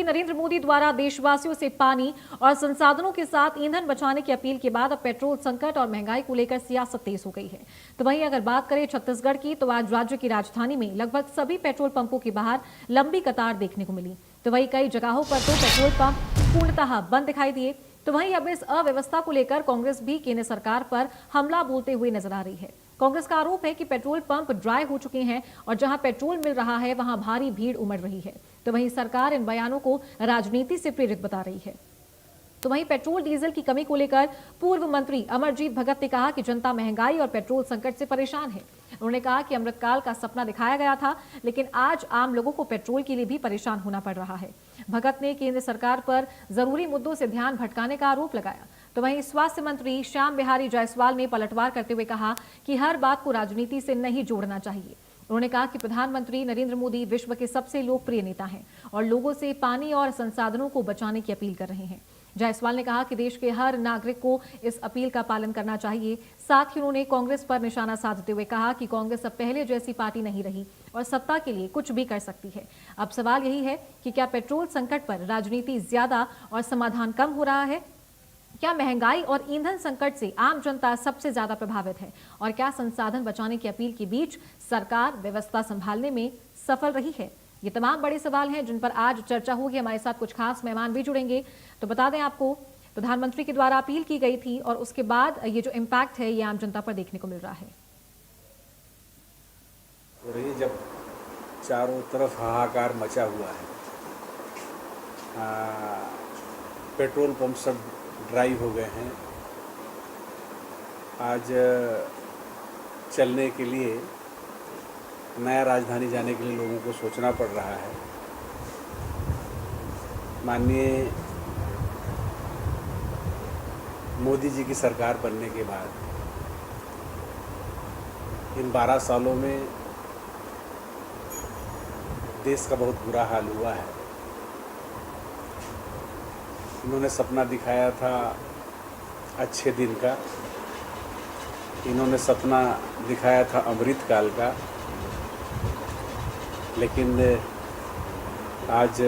नरेंद्र मोदी द्वारा देशवासियों से पानी और संसाधनों के साथ ईंधन बचाने की अपील के बाद अब पेट्रोल संकट और महंगाई को लेकर सियासत तेज हो गई है। तो वहीं अगर बात करें छत्तीसगढ़ की, तो आज राज्य की राजधानी में लगभग सभी पेट्रोल पंपों के बाहर लंबी कतार देखने को मिली। तो वहीं कई जगहों पर तो पेट्रोल पंप पूर्णतः बंद दिखाई दिए। तो वहीं अब इस अव्यवस्था को लेकर कांग्रेस भी केंद्र सरकार पर हमला बोलते हुए नजर आ रही है। कांग्रेस का आरोप है कि पेट्रोल पंप ड्राई हो चुके हैं और जहां पेट्रोल मिल रहा है वहां भारी भीड़ उमड़ रही है। तो वहीं सरकार इन बयानों को राजनीति से प्रेरित बता रही है। तो वहीं पेट्रोल डीजल की कमी को लेकर पूर्व मंत्री अमरजीत भगत ने कहा कि जनता महंगाई और पेट्रोल संकट से परेशान है। उन्होंने कहा कि अमृतकाल का सपना दिखाया गया था, लेकिन आज आम लोगों को पेट्रोल के लिए भी परेशान होना पड़ रहा है। भगत ने केंद्र सरकार पर जरूरी मुद्दों से ध्यान भटकाने का आरोप लगाया। तो वहीं स्वास्थ्य मंत्री श्याम बिहारी जायसवाल ने पलटवार करते हुए कहा कि हर बात को राजनीति से नहीं जोड़ना चाहिए। उन्होंने कहा कि प्रधानमंत्री नरेंद्र मोदी विश्व के सबसे लोकप्रिय नेता हैं और लोगों से पानी और संसाधनों को बचाने की अपील कर रहे हैं। जायसवाल ने कहा कि देश के हर नागरिक को इस अपील का पालन करना चाहिए। साथ ही उन्होंने कांग्रेस पर निशाना साधते हुए कहा कि कांग्रेस अब पहले जैसी पार्टी नहीं रही और सत्ता के लिए कुछ भी कर सकती है। अब सवाल यही है कि क्या पेट्रोल संकट पर राजनीति ज्यादा और समाधान कम हो रहा है? क्या महंगाई और ईंधन संकट से आम जनता सबसे ज्यादा प्रभावित है? और क्या संसाधन बचाने की अपील के बीच सरकार व्यवस्था संभालने में सफल रही है? ये तमाम बड़े सवाल हैं जिन पर आज चर्चा होगी। हमारे साथ कुछ खास मेहमान भी जुड़ेंगे। तो बता दें आपको, प्रधानमंत्री के द्वारा अपील की गई थी और उसके बाद ये जो इम्पैक्ट है ये आम जनता पर देखने को मिल रहा है। और ये जब चारों तरफ हाहाकार मचा हुआ है, पेट्रोल पंप सब ड्राई हो गए हैं। आज चलने के लिए, नया राजधानी जाने के लिए लोगों को सोचना पड़ रहा है। माननीय मोदी जी की सरकार बनने के बाद इन 12 सालों में देश का बहुत बुरा हाल हुआ है। इन्होंने सपना दिखाया था अच्छे दिन का, इन्होंने सपना दिखाया था अमृतकाल का, लेकिन आज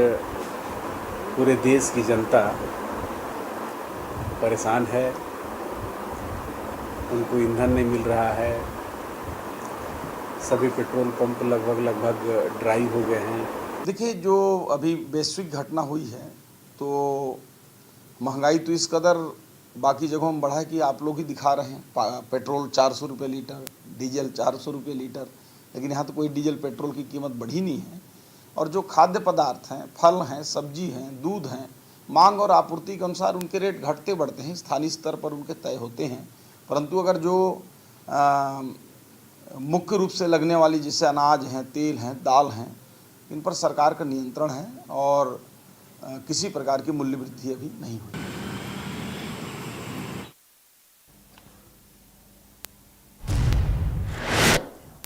पूरे देश की जनता परेशान है। उनको ईंधन नहीं मिल रहा है। सभी पेट्रोल पंप लगभग ड्राई हो गए हैं। देखिए, जो अभी वैश्विक घटना हुई है, तो महंगाई तो इस कदर बाकी जगहों में बढ़ा है कि आप लोग ही दिखा रहे हैं। पेट्रोल 400 रुपये लीटर, डीजल 400 रुपये लीटर, लेकिन यहाँ तो कोई डीजल पेट्रोल की कीमत बढ़ी नहीं है। और जो खाद्य पदार्थ हैं, फल हैं, सब्जी हैं, दूध हैं, मांग और आपूर्ति के अनुसार उनके रेट घटते बढ़ते हैं, स्थानीय स्तर पर उनके तय होते हैं। परंतु अगर जो मुख्य रूप से लगने वाली, जैसे अनाज हैं, तेल हैं, दाल हैं, इन पर सरकार का नियंत्रण है और किसी प्रकार की मूल्य वृद्धि अभी नहीं हुई।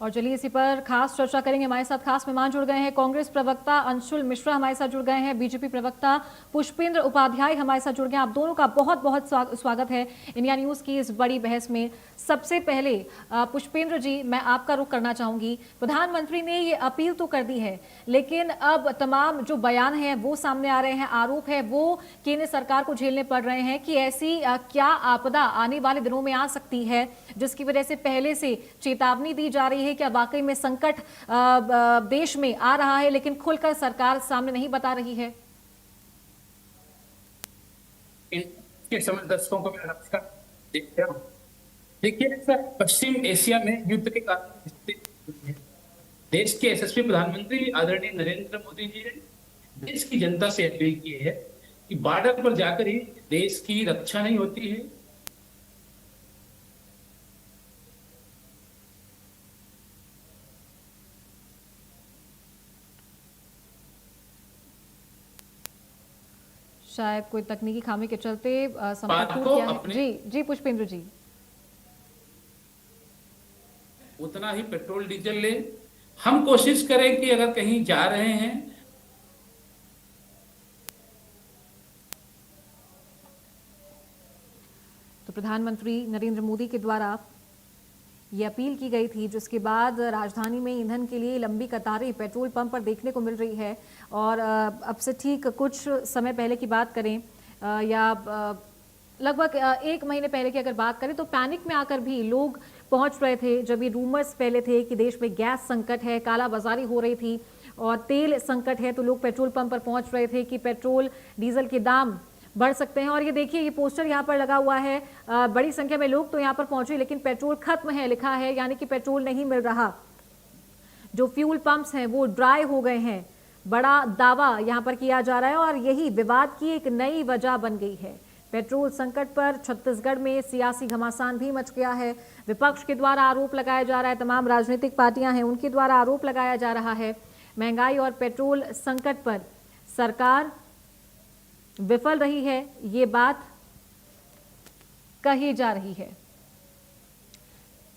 और चलिए इसी पर खास चर्चा करेंगे। हमारे साथ खास मेहमान जुड़ गए हैं। कांग्रेस प्रवक्ता अंशुल मिश्रा हमारे साथ जुड़ गए हैं। बीजेपी प्रवक्ता पुष्पेंद्र उपाध्याय हमारे साथ जुड़ गए हैं। आप दोनों का बहुत बहुत स्वागत है इंडिया न्यूज की इस बड़ी बहस में। सबसे पहले पुष्पेंद्र जी, मैं आपका रुख करना चाहूंगी। प्रधानमंत्री ने ये अपील तो कर दी है, लेकिन अब तमाम जो बयान हैं वो सामने आ रहे हैं, आरोप है वो केंद्र सरकार को झेलने पड़ रहे हैं कि ऐसी क्या आपदा आने वाले दिनों में आ सकती है जिसकी वजह से पहले से चेतावनी दी जा रही है। क्या वाकई में संकट देश में आ रहा है, लेकिन खुलकर सरकार सामने नहीं बता रही है? के समय दर्शकों को मैं नमस्कार। देखिए, पश्चिम एशिया में युद्ध के कारण देश के यशस्वी प्रधानमंत्री आदरणीय नरेंद्र मोदी जी ने देश की जनता से अपील की है कि बॉर्डर पर जाकर ही देश की रक्षा नहीं होती है। शायद कोई तकनीकी खामी के चलते संपर्क टूट गया है। जी जी पुष्पेंद्र जी, उतना ही पेट्रोल डीजल ले। हम कोशिश करें कि अगर कहीं जा रहे हैं तो प्रधानमंत्री नरेंद्र मोदी के द्वारा ये अपील की गई थी, जिसके बाद राजधानी में ईंधन के लिए लंबी कतारें पेट्रोल पंप पर देखने को मिल रही है। और अब से ठीक कुछ समय पहले की बात करें या लगभग 1 महीने पहले की अगर बात करें तो पैनिक में आकर भी लोग पहुंच रहे थे, जब ये रूमर्स फैले थे कि देश में गैस संकट है, कालाबाजारी हो रही थी और तेल संकट है, तो लोग पेट्रोल पंप पर पहुंच रहे थे कि पेट्रोल डीजल के दाम बढ़ सकते हैं। और ये देखिए, ये पोस्टर यहाँ पर लगा हुआ है, बड़ी संख्या में लोग तो यहाँ पर पहुंचे, लेकिन पेट्रोल खत्म है लिखा है, यानी कि पेट्रोल नहीं मिल रहा। जो फ्यूल पंप्स हैं वो ड्राई हो गए हैं, बड़ा दावा यहाँ पर किया जा रहा है और यही विवाद की एक नई वजह बन गई है। पेट्रोल संकट पर छत्तीसगढ़ में सियासी घमासान भी मच गया है। विपक्ष के द्वारा आरोप लगाया जा रहा है, तमाम राजनीतिक पार्टियां हैं उनके द्वारा आरोप लगाया जा रहा है। महंगाई और पेट्रोल संकट पर सरकार विफल रही है, ये बात कही जा रही है।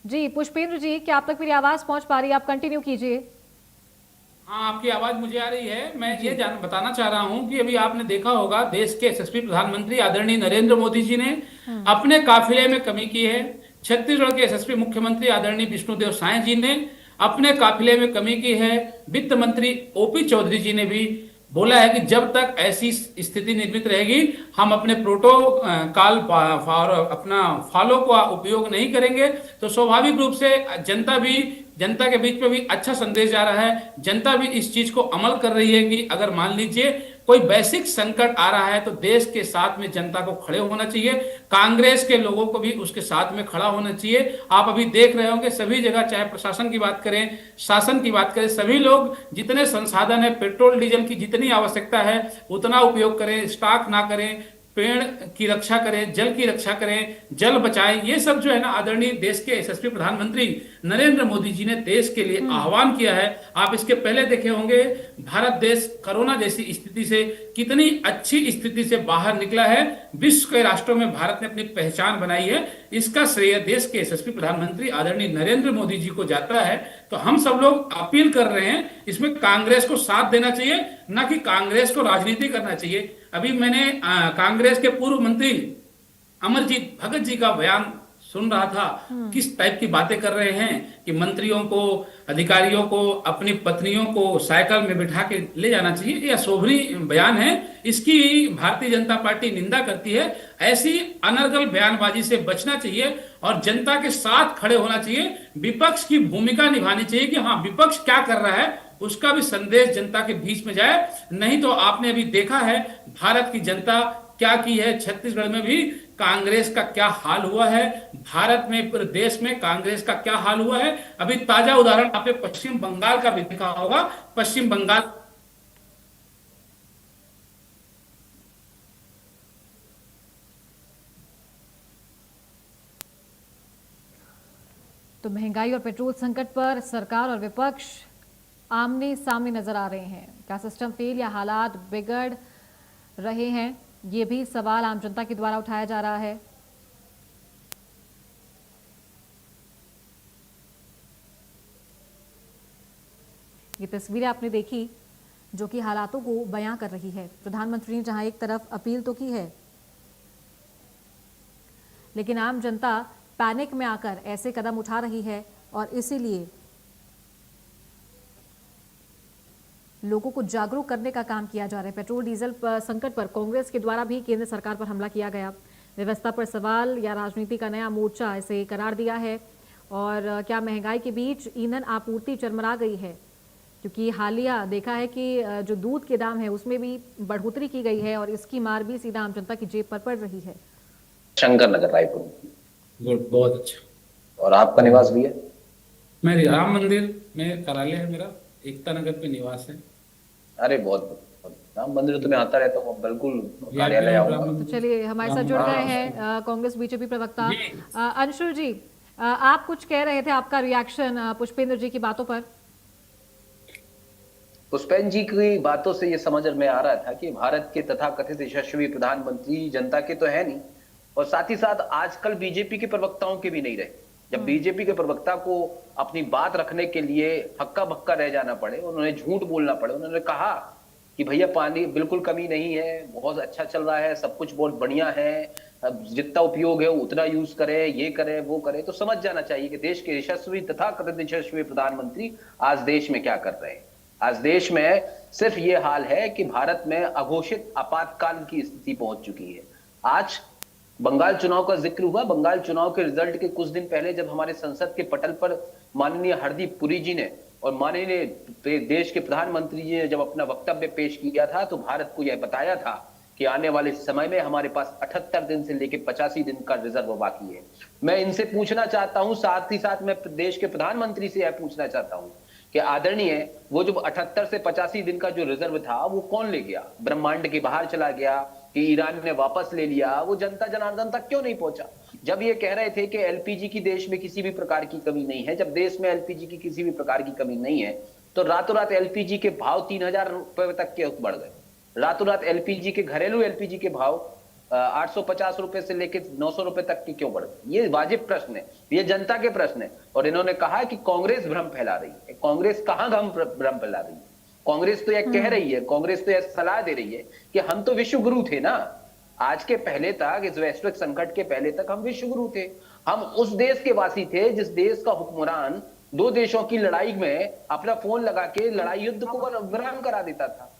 जी पुष्पेंद्र जी, क्या आप तक मेरी आवाज पहुंच पा रही है? आप कंटिन्यू कीजिए। हाँ, आपकी आवाज मुझे आ रही है। मैं ये बताना चाह रहा हूं कि अभी आपने देखा होगा, देश के यशस्वी प्रधानमंत्री आदरणीय नरेंद्र मोदी जी ने अपने काफिले में कमी की है। छत्तीसगढ़ के यशस्वी मुख्यमंत्री आदरणीय विष्णुदेव साय जी ने अपने काफिले में कमी की है। वित्त मंत्री ओपी चौधरी जी ने भी बोला है कि जब तक ऐसी स्थिति निर्मित रहेगी, हम अपने प्रोटोकॉल अपना फॉलो का उपयोग नहीं करेंगे। तो स्वाभाविक रूप से जनता के बीच में भी अच्छा संदेश जा रहा है। जनता भी इस चीज को अमल कर रही है कि अगर मान लीजिए कोई वैश्विक संकट आ रहा है तो देश के साथ में जनता को खड़े होना चाहिए, कांग्रेस के लोगों को भी उसके साथ में खड़ा होना चाहिए। आप अभी देख रहे होंगे सभी जगह, चाहे प्रशासन की बात करें, शासन की बात करें, सभी लोग जितने संसाधन है, पेट्रोल डीजल की जितनी आवश्यकता है उतना उपयोग करें, स्टॉक ना करें, पेड़ की रक्षा करें, जल की रक्षा करें, जल बचाएं। ये सब जो है ना, आदरणीय देश के यशस्वी प्रधानमंत्री नरेंद्र मोदी जी ने देश के लिए आह्वान किया है। आप इसके पहले देखे होंगे, भारत देश कोरोना जैसी स्थिति से कितनी अच्छी स्थिति से बाहर निकला है। विश्व के राष्ट्रों में भारत ने अपनी पहचान बनाई है। इसका श्रेय देश के यशस्वी प्रधानमंत्री आदरणीय नरेंद्र मोदी जी को जाता है। तो हम सब लोग अपील कर रहे हैं, इसमें कांग्रेस को साथ देना चाहिए, ना कि कांग्रेस को राजनीति करना चाहिए। अभी मैंने कांग्रेस के पूर्व मंत्री अमरजीत भगत जी का बयान सुन रहा था, किस टाइप की बातें कर रहे हैं कि मंत्रियों को, अधिकारियों को, अपनी पत्नियों को साइकिल में बिठा के ले जाना चाहिए। यह शोभनीय बयान है, इसकी भारतीय जनता पार्टी निंदा करती है। ऐसी अनर्गल बयानबाजी से बचना चाहिए और जनता के साथ खड़े होना चाहिए। विपक्ष की भूमिका निभानी चाहिए कि हाँ, विपक्ष क्या कर रहा है उसका भी संदेश जनता के बीच में जाए। नहीं तो आपने अभी देखा है भारत की जनता क्या की है, छत्तीसगढ़ में भी कांग्रेस का क्या हाल हुआ है, भारत में, पूरे देश में कांग्रेस का क्या हाल हुआ है। अभी ताजा उदाहरण आपने पश्चिम बंगाल का भी देखा होगा। पश्चिम बंगाल तो महंगाई और पेट्रोल संकट पर सरकार और विपक्ष आमने सामने नजर आ रहे हैं। क्या सिस्टम फेल या हालात बिगड़ रहे हैं, ये भी सवाल आम जनता के द्वारा उठाया जा रहा है। ये तस्वीरें आपने देखी जो कि हालातों को बयां कर रही है। प्रधानमंत्री ने जहां एक तरफ अपील तो की है, लेकिन आम जनता पैनिक में आकर ऐसे कदम उठा रही है और इसीलिए लोगों को जागरूक करने का काम किया जा रहा है। पेट्रोल डीजल संकट पर कांग्रेस के द्वारा भी केंद्र सरकार पर हमला किया गया, व्यवस्था पर सवाल या राजनीति का नया मोर्चा इसे करार दिया है। और क्या महंगाई के बीच ईंधन आपूर्ति चरमरा गई है, क्योंकि हालिया देखा है कि जो दूध के दाम है उसमें भी बढ़ोतरी की गई है और इसकी मार भी सीधा आम जनता की जेब पर पड़ रही है। शंकर नगर, रायपुर। गुड, बहुत अच्छा। और आपका निवास भी है? मैं राम मंदिर में कार्यालय है मेरा, एकता नगर पे निवास है। अरे बहुत राम मंदिर तो मैं आता रहता हूँ, बिल्कुल कार्यालय आऊंगा। तो चलिए, हमारे साथ जुड़ गए हैं कांग्रेस बीजेपी प्रवक्ता अंशुल जी। आप कुछ कह रहे थे, आपका रिएक्शन पुष्पेंद्र जी की बातों पर। पुष्पेंद्र जी की बातों से ये समझ में आ रहा था कि भारत के तथाकथित यशस्वी प्रधानमंत्री जनता के तो है नहीं, और साथ ही साथ आजकल बीजेपी के प्रवक्ताओं के भी नहीं रहे। जब बीजेपी के प्रवक्ता को अपनी बात रखने के लिए हक्का बक्का रह जाना पड़े, उन्होंने झूठ बोलना पड़े, उन्होंने कहा कि भैया पानी बिल्कुल कमी नहीं है, बहुत अच्छा चल रहा है, सब कुछ बहुत बढ़िया है, अब जितना उपयोग है उतना यूज करे, ये करे वो करे, तो समझ जाना चाहिए कि देश के यशस्वी तथा कथित यशस्वी प्रधानमंत्री आज देश में क्या कर रहे हैं। आज देश में सिर्फ ये हाल है कि भारत में अघोषित आपातकाल की स्थिति पहुंच चुकी है। आज बंगाल चुनाव का जिक्र हुआ। बंगाल चुनाव के रिजल्ट के कुछ दिन पहले जब हमारे संसद के पटल पर माननीय हरदीप पुरी जी ने और माननीय देश के प्रधानमंत्री जी ने जब अपना वक्तव्य पेश किया था, तो भारत को यह बताया था कि आने वाले समय में हमारे पास 78 दिन से लेकर 85 दिन का रिजर्व बाकी है। मैं इनसे पूछना चाहता हूं, साथ ही साथ मैं देश के प्रधानमंत्री से यह पूछना चाहता हूं कि आदरणीय, वो जो 78 से 85 दिन का जो रिजर्व था वो कौन ले गया? ब्रह्मांड के बाहर चला गया कि ईरान ने वापस ले लिया? वो जनता जनार्दन तक क्यों नहीं पहुंचा? जब ये कह रहे थे कि एलपीजी की देश में किसी भी प्रकार की कमी नहीं है, जब देश में एलपीजी की किसी भी प्रकार की कमी नहीं है, तो रातों रात एलपीजी के भाव 3000 रुपए तक के बढ़ गए। रातों रात एलपीजी के, घरेलू एलपीजी के भाव 850 रुपए से लेकर 900 रुपए तक के क्यों बढ़ गए? ये वाजिब प्रश्न है, ये जनता के प्रश्न है। और इन्होंने कहा कि कांग्रेस भ्रम फैला रही है। कांग्रेस कहां भ्रम फैला रही है? कांग्रेस तो यह कह रही है, कांग्रेस तो यह सलाह दे रही है कि हम तो विश्व गुरु थे ना। आज के पहले तक, इस वैश्विक संकट के पहले तक हम विश्व गुरु थे। हम उस देश के वासी थे जिस देश का हुक्मरान दो देशों की लड़ाई में अपना फोन लगा के लड़ाई युद्ध को विराम करा देता था।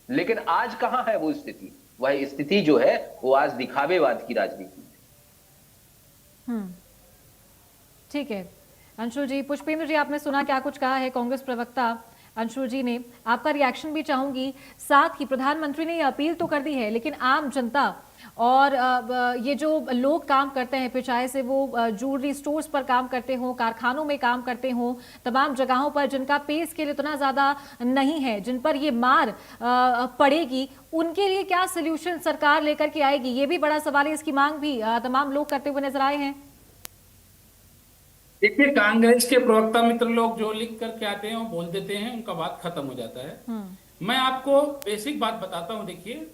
लेकिन आज कहां है वो स्थिति? वह स्थिति जो है वो आज दिखावेवाद की राजनीति है। ठीक है अंशुल जी। पुष्पेंद्र जी, आपने सुना क्या कुछ कहा है कांग्रेस प्रवक्ता अंशुल जी ने, आपका रिएक्शन भी चाहूंगी। साथ ही प्रधानमंत्री ने यह अपील तो कर दी है, लेकिन आम जनता और ये जो लोग काम करते हैं, फिर चाहे से वो ज्वेलरी स्टोर्स पर काम करते हो, कारखानों में काम करते हो, तमाम जगहों पर जिनका पे स्केल इतना ज़्यादा नहीं है, जिन पर ये मार पड़ेगी, उनके लिए क्या सोल्यूशन सरकार लेकर के आएगी? ये भी बड़ा सवाल है। इसकी मांग भी तमाम लोग करते हुए नजर आए हैं। देखिए, कांग्रेस के प्रवक्ता मित्र लोग जो लिख करके आते हैं वो बोल देते हैं, उनका बात खत्म हो जाता है। मैं आपको बेसिक बात बताता हूं। देखिए,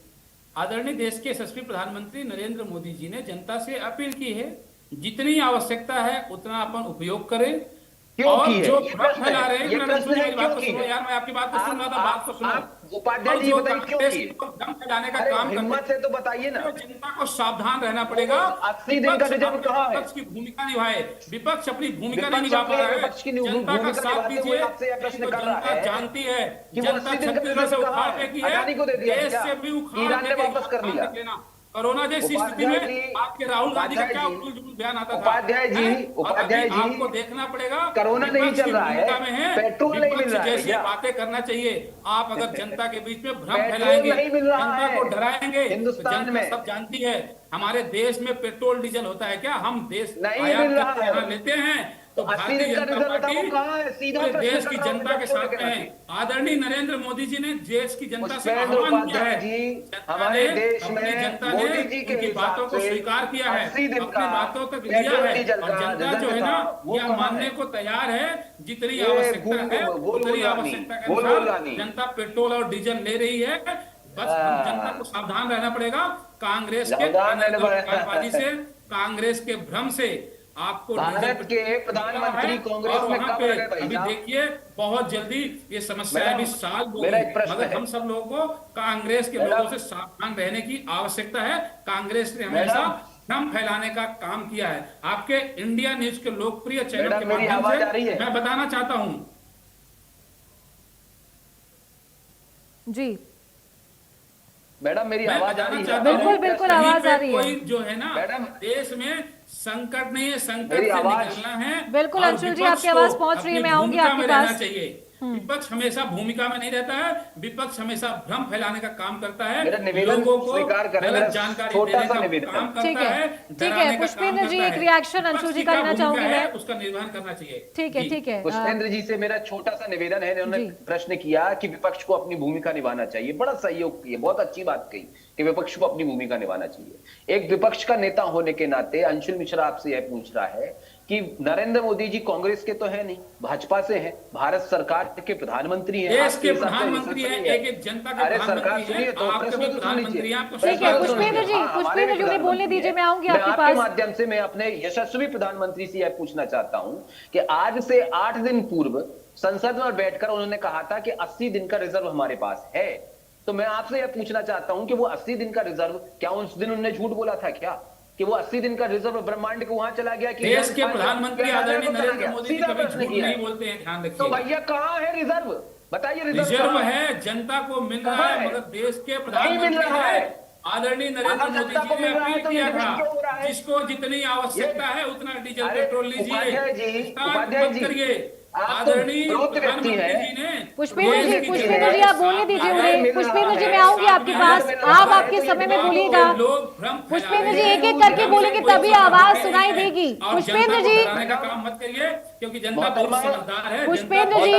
आदरणीय देश के यशस्वी प्रधानमंत्री नरेंद्र मोदी जी ने जनता से अपील की है, जितनी आवश्यकता है उतना अपन उपयोग करें। और जो फैला रहे हैं, मेरी बात तो सुनो यार, मैं आपकी बात तो सुन रहा था, बात तो सुनो। उपाध्याय जी बताइए क्यों किए? दम फैलाने का काम हिम्मत से तो बताइए ना। जनता को सावधान रहना पड़ेगा। 80 दिन का रिजर्व कहाँ है? विपक्ष की भूमिका निभाए, विपक्ष अपनी भूमिका नहीं निभा पा रहा है। जनता का साथ दीजिए। जनता जानती है, जनता छत्तीसगढ़ से उखाड़ फेंकी है, देश से भी उखाड़ फेंकी। कोरोना जैसी स्थिति में आपके राहुल गांधी का क्या उल्टा बयान आता था? उपाध्याय जी आपको देखना पड़ेगा, कोरोना नहीं चल रहा है, पेट्रोल नहीं मिल रहा है, जैसी बातें करना चाहिए। आप अगर जनता के बीच में भ्रम फैलाएंगे, जनता को डराएंगे, हिंदुस्तान में सब जानती है हमारे देश में पेट्रोल डीजल होता है क्या? हम देश नहीं मिल रहा है, लेते हैं तो भारतीय जनता पार्टी देश की जनता के साथ में है। आदरणीय नरेंद्र मोदी जी ने देश की जनता से आह्वान किया है, हमारे देश में जनता ने उनकी बातों को स्वीकार किया है, अपनी बातों तक लिया है, और जनता जो है ना यह मानने को तैयार है जितनी आवश्यकता है उतनी आवश्यकता के अनुसार जनता पेट्रोल और डीजल ले रही है। बस जनता को सावधान रहना पड़ेगा कांग्रेस के बयानबाजी से, कांग्रेस के भ्रम से। आपको भारत के प्रधानमंत्री कांग्रेस में कब लगे भाई? अभी देखिए, बहुत जल्दी ये समस्या भी सॉल्व होगी, मगर हम सब लोगों को कांग्रेस के लोगों से सावधान रहने की आवश्यकता है। कांग्रेस ने हमेशा भ्रम फैलाने का काम किया है। आपके इंडिया न्यूज के लोकप्रिय चैनल के माध्यम से मैं बताना चाहता हूं जी। मैडम मेरी आवाज आ रही है? बिल्कुल बिल्कुल आवाज आ रही है। कोई जो है ना देश में संकट नहीं है, संकट से निकलना है। बिल्कुल अंशुल जी, आपकी आवाज पहुंच रही है, मैं आऊंगी आपके पास। चाहिए विपक्ष हमेशा भूमिका में नहीं रहता है, विपक्ष हमेशा भ्रम फैलाने का काम करता है, लोगों को गलत जानकारी देने का काम करता है। ठीक है पुष्पेंद्र जी, एक रिएक्शन अंशुल जी का लेना चाहूंगी मैं, उसका निर्वहन करना चाहिए। ठीक है ठीक है। पुष्पेंद्र जी से मेरा छोटा सा निवेदन है, उन्होंने प्रश्न किया कि विपक्ष को अपनी भूमिका निभाना चाहिए। बड़ा सहयोग किया, बहुत अच्छी बात कही कि विपक्ष को अपनी भूमिका निभाना चाहिए। एक विपक्ष का नेता होने के नाते अंशुल मिश्रा आपसे यह पूछ रहा है कि नरेंद्र मोदी जी कांग्रेस के तो है नहीं, भाजपा से हैं, भारत सरकार के प्रधानमंत्री हैं, देश के प्रधानमंत्री हैं, एक जनता के प्रधानमंत्री हैं, तो आपके भी प्रधानमंत्री हैं। ठीक है पुष्पेंद्र जी बोलने दीजिए, मैं आऊंगी आपके पास। माध्यम से मैं अपने यशस्वी प्रधानमंत्री से यह पूछना चाहता हूं कि आज से 8 दिन पूर्व संसद में बैठकर उन्होंने कहा था कि 80 दिन का रिजर्व हमारे पास है। तो मैं आपसे यह पूछना चाहता हूं कि वो 80 दिन का रिजर्व, क्या उस दिन उन्होंने झूठ बोला था क्या? कि वो 80 दिन का रिजर्व ब्रह्मांड को वहां चला गया कि देश के प्रधानमंत्री आदरणीय नरेंद्र मोदी जी सीधा कभी प्रश्न झूठ किया नहीं है। बोलते हैं, ध्यान तो रखिए। भैया कहाँ है रिजर्व, बताइए रिजर्व कहाँ है, जनता को मिल रहा कहाँ है, है? मगर देश के नहीं मिल प्रधानमंत्री रहा है। है आदरणीय नरेंद्र अगर मोदी जनता जी को ने मिल रहा है अपील तो किया ये था, क्यों हो रहा है? जिसको जितनी आवश्यकता है उतना डीजल अरे पेट्रोल लीजिए, उपाध्याय जी, स्टार्ट उपाध्याय मत जी, करिए। आप तो आदरणीय विरोध व्यक्ति प्रधानमंत्री हैं। जी ने पुष्पेंद्र जी, देश की पुष्पेंद्र जनता जी के आप बोलने साथ दीजिए में उन्हें। है। पुष्पेंद्र जी मैं साथ आऊंगी में आपके है। पास, अगर आप मिल रहा आपके है तो समय ये में बात बोलिएगा। लोग भ्रम फैला पुष्पेंद्र रहे जी हैं। एक एक करके भ्रम बोलेंगे से कोई तभी समझ आवाज नहीं सुनाई है। देगी। और पुष्पेंद्र जनता को जी, डराने का काम मत करिए, क्योंकि जनता बहुत मोहतरमा समझदार है। पुष्पेंद्र जी,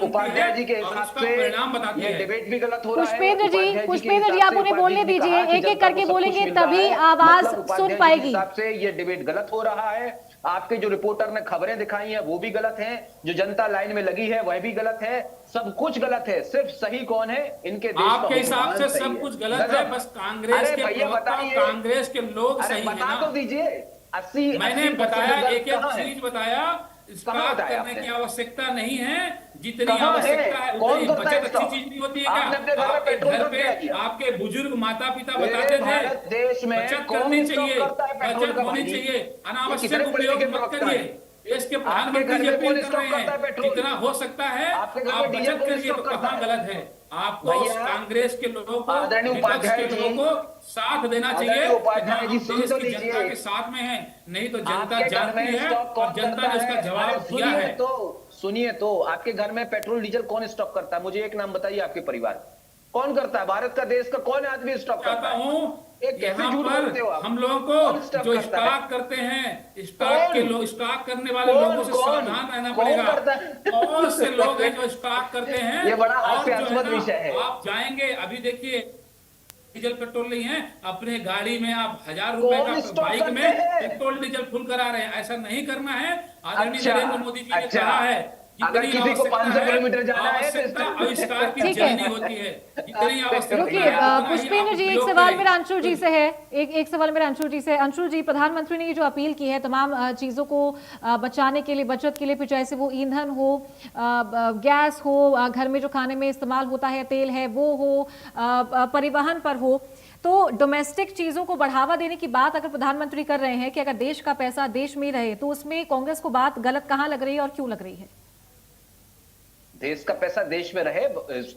उपाध्याय जी के और हिसाब उसका से परिणाम बताती ये है। डिबेट भी गलत हो रहा है। पुष्पेंद्र जी, उपाध्याय के पुष्पेंद्र जी हिसाब आप से उन्हें उपाध्याय बोलने जी ने दीजिए, कहा कि एक एक जनता करके को सब कुछ बोलेंगे मिल रहा तभी है। आवाज मतलब उपाध्याय सुन जी के पाएगी। हिसाब से ये डिबेट गलत हो रहा है। आपके जो रिपोर्टर ने खबरें दिखाई हैं वो भी गलत हैं, जो जनता लाइन में लगी है वह भी गलत है, सब कुछ गलत है, सिर्फ सही कौन है, इनके देश का आपके हिसाब हुक्मरान से सही सब है। कुछ गलत है, गजब। बस कांग्रेस अरे के भैया प्रवक्ता और बताइए, कांग्रेस के लोग अरे सही है बता ना। तो दीजिए 80 मैंने 80% बताया, रिजल्ट एक एक कहाँ है? चीज बताया, कहाँ स्टॉक बताया करने आपने? की आवश्यकता नहीं है, जितनी कहाँ आवश्यकता है? है कौन उतनी करता है बचत। अच्छी स्टॉक? चीज नहीं होती है क्या? आपने अपने घर में आपके पेट्रोल घर पंप क्या पे किया? आपके बुजुर्ग माता पिता मेरे बताते थे भारत देश में बचत कौन करनी स्टॉक चाहिए, करता है पेट्रोल बचत का होनी भाई? चाहिए, ये अनावश्यक कितने उपयोग पॉलिटिकल मत प्रवक्ता करिए। हैं? देश के आपके प्रधानमंत्री घर जी में अपील कौन कर स्टॉक रहे करता है हैं, पेट्रोल? जितना हो सकता है आपके घर आप में डीजल बचत कौन करिए। तो स्टॉक करता कहाँ है? गलत है? आपको भैया, कांग्रेस के लोगों को, आदरणीय विपक्ष उपाध्याय के जी, लोगों को साथ देना चाहिए। आदरणीय उपाध्याय जी, हम सुन देश तो की जनता लीजिए। के साथ में है, नहीं तो जनता आपके घर जानती में है स्टॉक और कौन जनता करता ने उसका है? जवाब अरे दिया है। सुनिए तो आपके घर में पेट्रोल डीजल कौन स्टॉक करता है? मुझे एक नाम बताइए, आपके परिवार कौन करता है? भारत का देश का कौन आदमी स्टॉक करता चाहता है? हूँ एक कैसे यहाँ झूठ बोलते हो पर आप? हम लोगों कौन को स्टॉक जो करता है? स्टॉक करते हैं, कौन? स्टॉक करने वाले कौन? लोगों से कौन? सावधान रहना कौन पड़ेगा। करता है? बहुत से लोग हैं जो स्टॉक करते हैं। ये बड़ा और जो है हास्यास्पद ना, विषय है। आप जाएंगे, अभी देखिए डीजल पेट्रोल नहीं है, अपने गाड़ी में आप 1000 रुपए कौन का स्टॉक बाइक करते में हैं? पेट्रोल डीजल फुल करा रहे हैं। ऐसा नहीं करना है। आदरणीय अच्छा, नरेंद्र मोदी जी ने अच्छा। कहा है अगर जितनी किसी को आवश्यकता 500 है, किलोमीटर जाना है तो आवश्यकता आविष्कार की ठीक है। जल्दी होती है। जितनी आवश्यकता रुकिए, है, उतना ही पुष्पेंद्र आप जी, एक उपयोग सवाल करें। मेरा अंशुल जी से है। एक सवाल मेरा अंशुल जी से। अंशुल जी, प्रधानमंत्री ने ये जो अपील की है तमाम चीजों को बचाने के लिए, बचत के लिए, फिर चाहे से वो ईंधन हो, गैस हो, घर में जो खाने में इस्तेमाल होता है तेल है वो हो, परिवहन पर हो, तो डोमेस्टिक चीजों को बढ़ावा देने की बात अगर प्रधानमंत्री कर रहे हैं कि अगर देश का पैसा देश में रहे, तो उसमें कांग्रेस को बात गलत कहाँ लग रही है और क्यों लग रही है? देश का पैसा देश में रहे,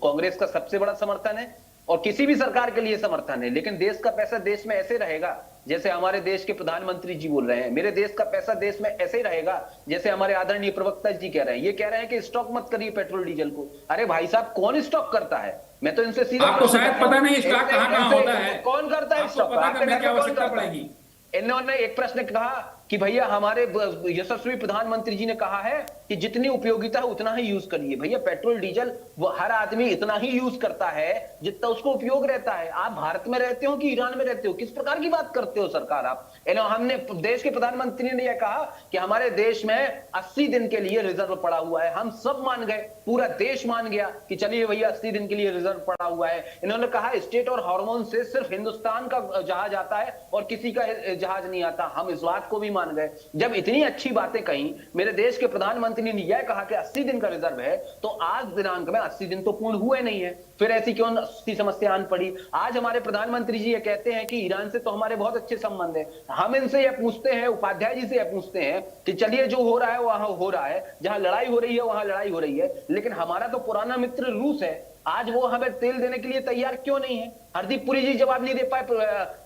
कांग्रेस का सबसे बड़ा समर्थन है और किसी भी सरकार के लिए समर्थन है। लेकिन देश का पैसा देश में ऐसे रहेगा जैसे हमारे देश के प्रधानमंत्री जी बोल रहे हैं। मेरे देश का पैसा देश में ऐसे ही रहेगा जैसे हमारे आदरणीय प्रवक्ता जी कह रहे हैं। ये कह रहे हैं कि स्टॉक मत करिए पेट्रोल डीजल को। अरे भाई साहब, कौन स्टॉक करता है? मैं तो इनसे सीधा आपको शायद पता नहीं स्टॉक कहाँ होता है। कौन करता है आपको स्टॉक? पता आपके करने घर की में कौन आवश्यकता करता है? पड़ेगी। इन्होंने एक प्रश्न कहा कि भैया हमारे यशस्वी प्रधानमंत्री जी ने कहा है कि जितनी उपयोगिता है उतना ही यूज करिए। भैया पेट्रोल डीजल वो हर आदमी इतना ही यूज करता है जितना उसको उपयोग रहता है। आप भारत में रहते हो कि ईरान में रहते हो? किस प्रकार की बात करते हो सरकार आप? हमने देश के प्रधानमंत्री ने यह कहा कि हमारे देश में 80 दिन के लिए रिजर्व पड़ा हुआ है। हम सब मान गए, पूरा देश मान गया कि चलिए भैया 80 दिन के लिए रिजर्व पड़ा हुआ है। इन्होंने कहा स्टेट और हार्मोन से सिर्फ हिंदुस्तान का जहाज आता है और किसी का जहाज नहीं आता। हम इस बात को भी मान गए। जब इतनी अच्छी बातें कही, मेरे देश के प्रधानमंत्री ने यह कहा कि 80 दिन का रिजर्व है, तो आज दिनांक में 80 दिन तो पूर्ण हुए नहीं है। फिर ऐसी क्यों सी समस्या आन पड़ी? आज हमारे प्रधानमंत्री जी ये कहते हैं कि ईरान से तो हमारे बहुत अच्छे संबंध है। हम इनसे यह पूछते हैं, उपाध्याय जी से यह पूछते हैं कि चलिए जो हो रहा है वहां हो रहा है, जहां लड़ाई हो रही है वहां लड़ाई हो रही है, लेकिन हमारा तो पुराना मित्र रूस है। आज वो हमें तेल देने के लिए तैयार क्यों नहीं है? हरदीप पुरी जी जवाब नहीं दे पाए,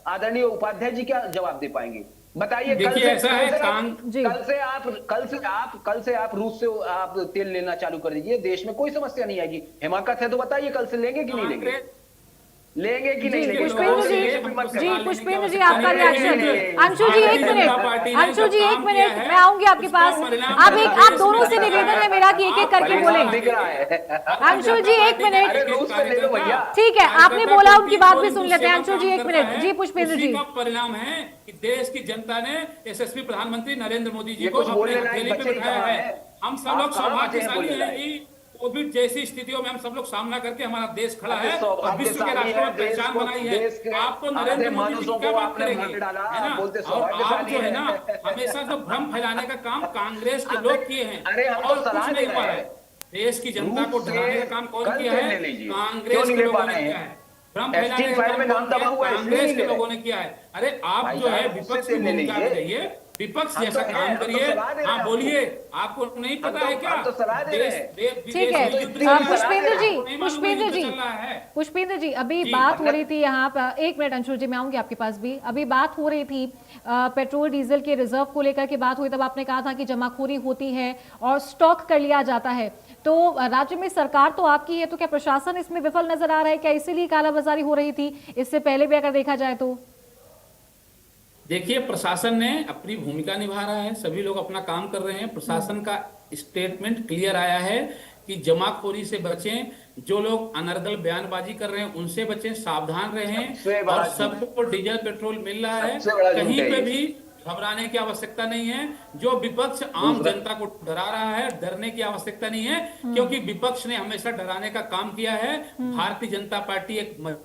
आदरणीय उपाध्याय जी क्या जवाब दे पाएंगे? बताइए। कल से आप रूस से आप तेल लेना चालू कर दीजिए, देश में कोई समस्या नहीं आएगी। हिमाकत है तो बताइए कल से लेंगे कि नहीं लेंगे? लेंगे कि नहीं लेंगे? पुष्पेंद्र जी आपका रिएक्शन। अंशु जी एक मिनट, अंशु जी एक मिनट, मैं आऊंगी आपके पास। आप दोनों से निवेदन है मेरा कि एक एक करके बोले। अंशु जी एक मिनट, ठीक है, आपने बोला, उनकी बात भी सुन लेते हैं। अंशु जी एक मिनट। जी पुष्पेंद्र जी, परिणाम है कि देश की जनता ने यशस्वी प्रधानमंत्री नरेंद्र मोदी जी को अपने हथेली पे बिठाया है। हम सब लोग सौभाग्यशाली हैं कि कोविड जैसी स्थितियों में हम सब लोग सामना करके हमारा देश खड़ा है और विश्व के राष्ट्रों में पहचान बनाई है। आप तो नरेंद्र मोदी जी की क्या बात करेंगे, है ना? और आप जो है ना, हमेशा जो भ्रम फैलाने का काम कांग्रेस के लोग किए हैं और कुछ नहीं हुआ है। देश की जनता को डराने का काम कौन किया है? कांग्रेस के लोगों ने किया है। भ्रम एसटी फैलाने का फाइल में काम नाम कौन दबा किया? हुआ है, इसलिए कांग्रेस नहीं के ले लोगों रहे। ने किया है। अरे आप भाई जो है साहब, विपक्ष उससे की ले भूमिका में लीजिए। रहिए, विपक्ष हम जैसा तो हैं, काम हम तो करिए। सलाह दे रहे हाँ हैं बोलिए, आपको। आपको नहीं पता है क्या? हम तो सलाह दे रहे हैं। ठीक है, युद्ध चल रहा है। पुष्पेंद्र जी, आपको नहीं मालूम है पुष्पेंद्र युद्ध जी, चल रहा है। पुष्पेंद्र जी, अभी जी, बात हो मतलब- रही थी यहाँ पर, एक मिनट अंशुल जी, मैं आऊंगी आपके पास भी। अभी बात हो रही थी पेट्रोल डीजल के रिजर्व को लेकर के बात हुई, तब आपने कहा था कि जमाखोरी होती है और स्टॉक कर लिया जाता है। तो राज्य में सरकार तो आपकी है, तो क्या प्रशासन इसमें विफल नजर आ रहा है? क्या इसीलिए कालाबाजारी हो रही थी इससे पहले भी अगर देखा जाए तो? देखिए, प्रशासन ने अपनी भूमिका निभा रहा है, सभी लोग अपना काम कर रहे हैं। प्रशासन का स्टेटमेंट क्लियर आया है कि जमाखोरी से बचें, जो लोग अनर्गल बयानबाजी कर रहे हैं उनसे बचें, सावधान रहें। सबसे बड़ा और झूठ। सबको डीजल पेट्रोल मिल रहा है, सबसे बड़ा झूठ कहीं है पे ये। भी घबराने की आवश्यकता नहीं है। जो विपक्ष आम दूसरा- जनता को डरा रहा है, डरने की आवश्यकता नहीं है, क्योंकि विपक्ष ने हमेशा डराने का काम किया है। भारतीय जनता पार्टी एक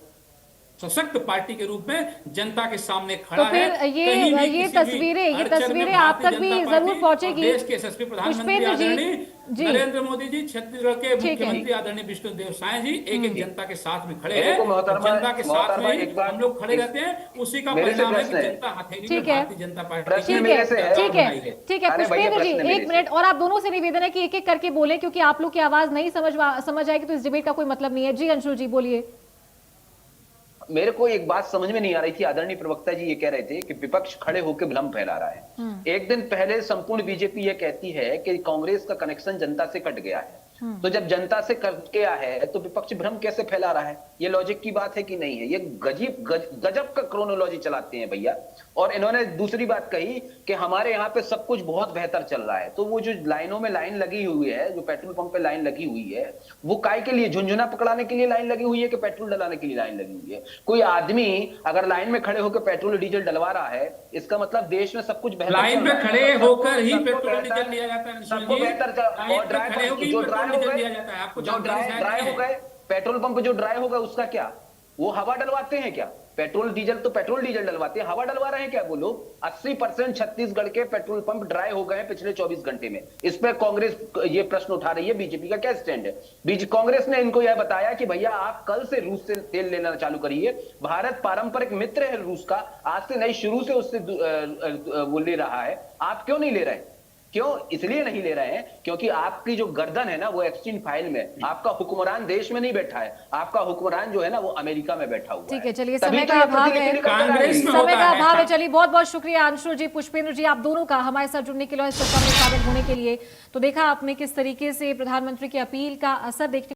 सशक्त पार्टी के रूप में जनता के सामने खड़ा तो फिर है। ये कहीं भी किसी भी तस्वीरें अड़चन में तस्वीरें आप भारतीय तक भी जनता जरूर पार्टी पहुंचेगी। और देश के यशस्वी प्रधानमंत्री पुष्पेंद्र जी, आदरणीय जी। नरेंद्र मोदी जी, छत्तीसगढ़ के ठीक है। मुख्यमंत्री आदरणीय विष्णुदेव साय जी एक एक जनता के साथ में खड़े मेरे हैं। को मोहतरमा- जनता के साथ मोहतरमा में एक बात- हम लोग खड़े रहते हैं। उसी का मेरे से परिणाम है कि प्रश्न है। जनता हथेली ठीक में है। भारतीय जनता पार्टी प्रश्न ठीक मेरे है, से है। ठीक है, बनाई है। ठीक है। अरे भैया, पुष्पेंद्र जी, प्रश्न मेरे एक से। मिनट, और आप दोनों से निवेदन है कि एक एक करके बोले, क्योंकि आप लोग की आवाज नहीं समझ आएगी तो इस डिबेट का कोई मतलब नहीं है। जी अंशुल जी, बोलिए। मेरे को एक बात समझ में नहीं आ रही थी, आदरणीय प्रवक्ता जी ये कह रहे थे कि विपक्ष खड़े होकर भ्रम फैला रहा है। एक दिन पहले संपूर्ण बीजेपी ये कहती है कि कांग्रेस का कनेक्शन जनता से कट गया है। तो जब जनता से कट गया है तो विपक्ष भ्रम कैसे फैला रहा है? ये लॉजिक की बात है कि नहीं है? ये गजब का क्रोनोलॉजी चलाते हैं भैया। और इन्होंने दूसरी बात कही कि हमारे यहाँ पे सब कुछ बहुत बेहतर चल रहा है। तो वो जो लाइनों में लाइन लगी हुई है, जो पेट्रोल पंप पे लाइन लगी हुई है, वो काय के लिए? झुंझुना पकड़ाने के लिए लाइन लगी हुई है कि पेट्रोल डलाने के लिए लाइन लगी हुई है? कोई आदमी अगर लाइन में खड़े होकर पेट्रोल डीजल डलवा रहा है, इसका मतलब देश में सब कुछ बेहतर लाइन चल पे रहा है। खड़े होकर ही सबको पेट्रोल बेहतर- डीजल लिया जाता है अंशुल सबको जी। बेहतर लाइन और पे खड़े होकर ही जो पेट्रोल ड्राई हो डीजल गए, दिया जाता है। आपको जो जानकारी शायद ड्राई नहीं हो है। गए, पेट्रोल पंप जो ड्राई होगा उसका क्या? वो हवा डलवाते हैं क्या? पेट्रोल डीजल तो पेट्रोल डीजल डलवाते हैं, हवा डलवा रहे हैं क्या वो लोग? 80% छत्तीसगढ़ के पेट्रोल पंप ड्राई हो गए हैं पिछले 24 घंटे में। इस पर कांग्रेस ये प्रश्न उठा रही है, बीजेपी का क्या स्टैंड है? कांग्रेस ने इनको यह बताया कि भैया आप कल से रूस से तेल लेना चालू करिए। भारत पारंपरिक मित्र है रूस का, आज से नहीं, शुरू से उससे वो ले रहा है। आप क्यों नहीं ले रहे? क्यों? इसलिए नहीं ले रहे हैं क्योंकि आपकी जो गर्दन है ना वो एक्सचेंज फाइल में, आपका हुक्मरान देश में नहीं बैठा है, आपका हुक्मरान जो है ना वो अमेरिका में बैठा हुआ है। ठीक है, चलिए, तभी समय तो का ये अभाव है। प्रतिनिधि निकल कर आ रही कांग्रेस है। में समय होता का है अभाव है। ऐसा। चलिए, बहुत बहुत शुक्रिया अंशुल जी, पुष्पेंद्र जी, आप दोनों का हमारे साथ जुड़ने के लिए और इस चर्चा में शामिल होने के लिए। तो देखा आपने किस तरीके से प्रधानमंत्री की अपील का असर देखने